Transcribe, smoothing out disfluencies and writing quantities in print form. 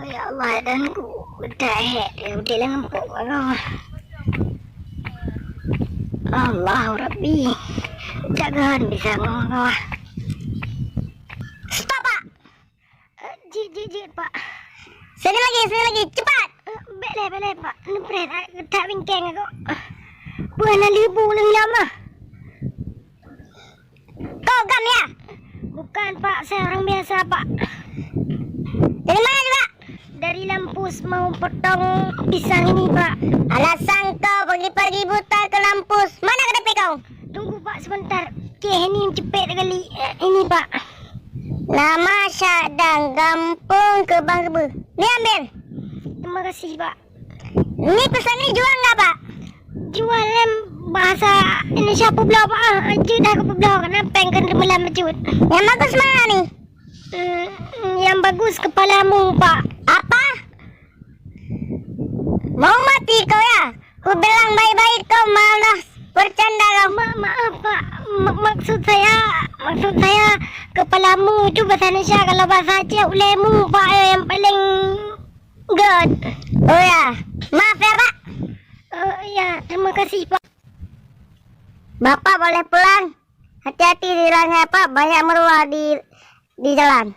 Ya Allah, dan ku dah udah lah ngempuk kau. Allah Rabbi, jangan bisa ngomong. Stop, Pak. Jijik Pak. Sini lagi, cepat. Boleh Pak. Nempret tak bingkeng aku. Bukan libu lagi lama. Kau gam ya? Bukan Pak, saya orang biasa Pak. Dari mana juga? Dari Lampus mau potong pisang ini Pak. Alasan kau pergi-pergi buta ke Lampus. Mana KTP kau? Tunggu Pak sebentar. Ini cepet kali. Ini Pak. Nama Syadang, Kampung Kebang Kebu. Ni ambil. Terima kasih Pak. Ni pesan ni jual enggak, Pak? Jualan bahasa Indonesia apa pula Pak? Aja dah aku pula. Kenapa yang kena melam cut? Yang bagus mana ni? Yang bagus kepalamu Pak. Apa? Mau mati kau ya? Ku bilang baik-baik kau malah bercanda kau. Maaf Pak. Maksud saya kepalamu tu bahasa Indonesia. Kalau bahasa Aceh ulemu Pak yang paling good. Oh ya, maaf ya Pak. Ya, terima kasih Pak. Bapak boleh pulang. Hati-hati di jalannya Pak, banyak meruah di jalan.